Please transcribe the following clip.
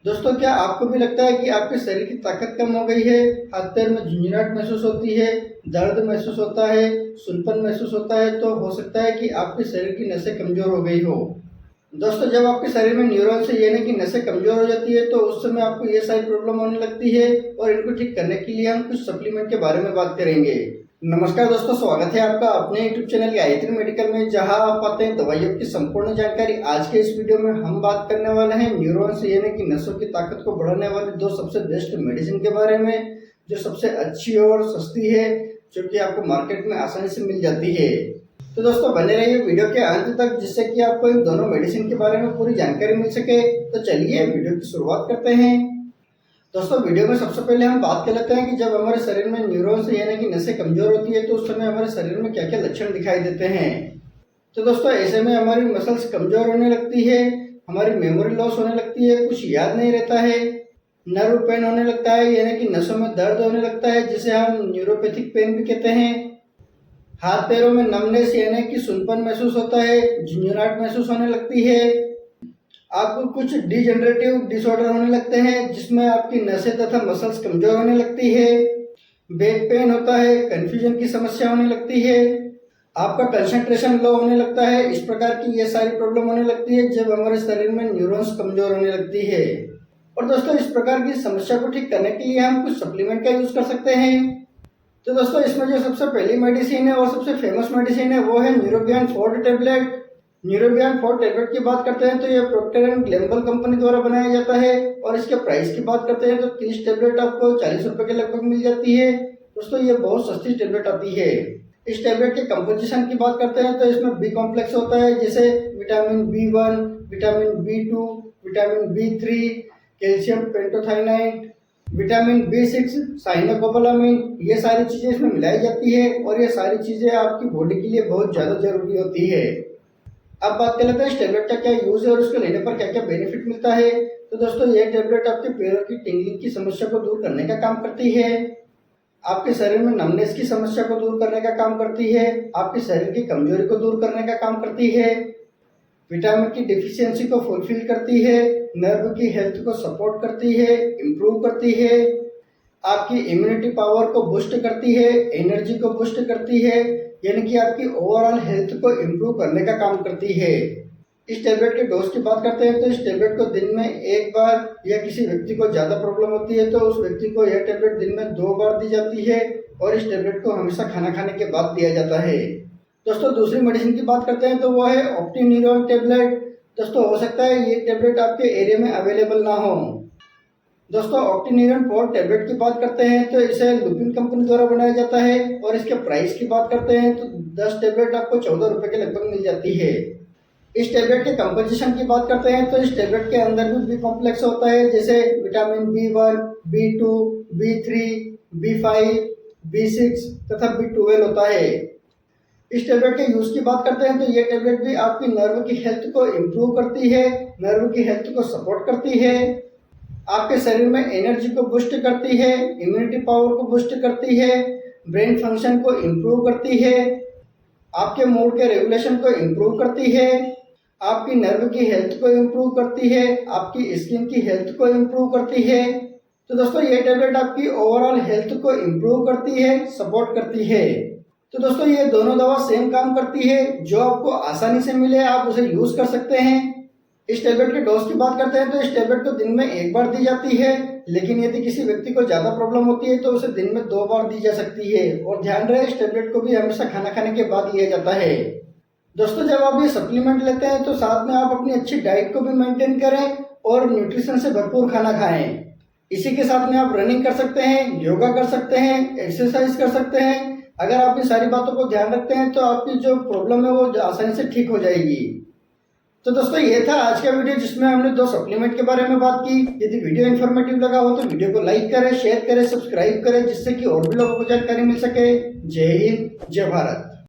दोस्तों, क्या आपको भी लगता है कि आपके शरीर की ताकत कम हो गई है? हाथ पैर में झुंझुनाहट महसूस होती है, दर्द महसूस होता है, सुनपन महसूस होता है, तो हो सकता है कि आपके शरीर की नसें कमजोर हो गई हो। दोस्तों, जब आपके शरीर में न्यूरॉन्स यानी कि नसें कमजोर हो जाती है तो उस समय आपको ये सारी प्रॉब्लम होने लगती है और इनको ठीक करने के लिए हम कुछ सप्लीमेंट के बारे में बात करेंगे। नमस्कार दोस्तों, स्वागत है आपका अपने YouTube चैनल गायत्री मेडिकल में, जहां आप पाते हैं दवाइयों की संपूर्ण जानकारी। आज के इस वीडियो में हम बात करने वाले हैं न्यूरॉन्स यानी कि नसों की ताकत को बढ़ाने वाली दो सबसे बेस्ट मेडिसिन के बारे में, जो सबसे अच्छी और सस्ती है, जो कि आपको मार्केट में आसानी से मिल जाती है। तो दोस्तों, बने रहिए वीडियो के अंत तक, जिससे कि आपको इन दोनों मेडिसिन के बारे में पूरी जानकारी मिल सके। तो चलिए वीडियो की शुरुआत करते हैं। दोस्तों, वीडियो में सबसे पहले हम बात कर लेते हैं कि जब हमारे शरीर में न्यूरॉन्स यानी कि नसें कमजोर होती है तो उस समय हमारे शरीर में क्या क्या लक्षण दिखाई देते हैं। तो दोस्तों, ऐसे में हमारी मसल्स कमजोर होने लगती है, हमारी मेमोरी लॉस होने लगती है, कुछ याद नहीं रहता है, नर्व पेन होने लगता है यानी कि नसों में दर्द होने लगता है, जिसे हम न्यूरोपैथिक पेन भी कहते हैं। हाथ पैरों में नमनेस यानी कि सुनपन महसूस होता है, झुंझुनाहट महसूस होने लगती है। आपको कुछ डिजेनरेटिव डिसऑर्डर होने लगते हैं, जिसमें आपकी नसें तथा मसल्स कमजोर होने लगती है। बैक पेन होता है, कंफ्यूजन की समस्या होने लगती है, आपका कंसंट्रेशन लो होने लगता है। इस प्रकार की ये सारी प्रॉब्लम होने लगती है जब हमारे शरीर में न्यूरॉन्स कमजोर होने लगती है। और दोस्तों, इस प्रकार की समस्या को ठीक करने के लिए हम कुछ सप्लीमेंट का यूज कर सकते हैं। तो दोस्तों, इसमें जो सबसे पहली मेडिसिन है और सबसे फेमस मेडिसिन है वो है न्यूरोबियन 4 टैबलेट। न्यूरोबियन 4 टैबलेट की बात करते हैं तो ये प्रोक्टर एंड गैम्बल कंपनी द्वारा बनाया जाता है और इसके प्राइस की बात करते हैं तो 30 टैबलेट आपको 40 रुपए के लगभग मिल जाती है। दोस्तों, ये बहुत सस्ती टैबलेट आती है। इस टैबलेट के कंपोजिशन की बात करते हैं तो इसमें बी कॉम्प्लेक्स होता है, जैसे vitamin B1, vitamin B2, vitamin B3, calcium pantothenate, vitamin B6, cyanocobalamin, ये सारी चीजें इसमें मिलाई जाती है और ये सारी चीजें आपकी बॉडी के लिए बहुत ज्यादा जरूरी होती है। अब बात कर लेते हैं इस टैबलेट का क्या यूज है और उसको लेने पर क्या क्या बेनिफिट मिलता है। तो दोस्तों, ये टैबलेट आपके पैरों की टिंगलिंग की समस्या को दूर करने का काम करती है, आपके शरीर में नमनेस की समस्या को दूर करने का काम करती है, आपके शरीर की कमजोरी को दूर करने का काम करती है, विटामिन की डिफिशियंसी को फुलफिल करती है, नर्व की हेल्थ को सपोर्ट करती है, इम्प्रूव करती है, आपकी इम्यूनिटी पावर को बूस्ट करती है, एनर्जी को बूस्ट करती है, यानी कि आपकी ओवरऑल हेल्थ को इम्प्रूव करने का काम करती है। इस टैबलेट के डोज की बात करते हैं तो इस टैबलेट को दिन में एक बार, या किसी व्यक्ति को ज़्यादा प्रॉब्लम होती है तो उस व्यक्ति को यह टैबलेट दिन में 2 बार दी जाती है और इस टैबलेट को हमेशा खाना खाने के बाद दिया जाता है। दोस्तों, दूसरी मेडिसिन की बात करते हैं तो वह है ऑप्टिन्यूरॉन टैबलेट। दोस्तों, हो सकता है ये टैबलेट आपके एरिया में अवेलेबल ना हो। दोस्तों, ऑप्टिन्यूरॉन 4 टैबलेट की बात करते हैं तो इसे लुपिन कंपनी द्वारा बनाया जाता है और इसके प्राइस की बात करते हैं तो 10 टैबलेट आपको 14 रुपए के लगभग मिल जाती है। इस टैबलेट के कंपोजिशन की बात करते हैं तो इस टैबलेट के अंदर भी बी कॉम्प्लेक्स होता है, जैसे vitamin B1, B2, B3, B5, B6 तथा B12 होता है। इस टैबलेट के यूज की बात करते हैं तो ये टैबलेट भी आपकी नर्व की हेल्थ को इम्प्रूव करती है, नर्व की हेल्थ को सपोर्ट करती है, आपके शरीर में एनर्जी को बूस्ट करती है, इम्यूनिटी पावर को बूस्ट करती है, ब्रेन फंक्शन को इम्प्रूव करती है, आपके मूड के रेगुलेशन को इम्प्रूव करती है, आपकी नर्व की हेल्थ को इम्प्रूव करती है, आपकी स्किन की हेल्थ को इम्प्रूव करती है। तो दोस्तों, ये टैबलेट आपकी ओवरऑल हेल्थ को इम्प्रूव करती है, सपोर्ट करती है। तो दोस्तों, ये दोनों दवा सेम काम करती है, जो आपको आसानी से मिले आप उसे यूज कर सकते हैं। इस टैबलेट के डोज की बात करते हैं तो इस टैबलेट को दिन में 1 बार दी जाती है, लेकिन यदि किसी व्यक्ति को ज्यादा प्रॉब्लम होती है तो उसे दिन में 2 बार दी जा सकती है। और ध्यान रहे, इस टैबलेट को भी हमेशा खाना खाने के बाद लिया जाता है। दोस्तों, जब आप ये सप्लीमेंट लेते हैं तो साथ में आप अपनी अच्छी डाइट को भी मेंटेन करें और न्यूट्रिशन से भरपूर खाना खाएं। इसी के साथ में आप रनिंग कर सकते हैं, योगा कर सकते हैं, एक्सरसाइज कर सकते हैं। अगर आप इन सारी बातों को ध्यान रखते हैं तो आपकी जो प्रॉब्लम है वो आसानी से ठीक हो जाएगी। तो दोस्तों, ये था आज का वीडियो जिसमें हमने 2 सप्लीमेंट के बारे में बात की। यदि वीडियो इन्फॉर्मेटिव लगा हो तो वीडियो को लाइक करें, शेयर करें, सब्सक्राइब करें, जिससे कि और भी लोगों को जानकारी मिल सके। जय हिंद, जय भारत।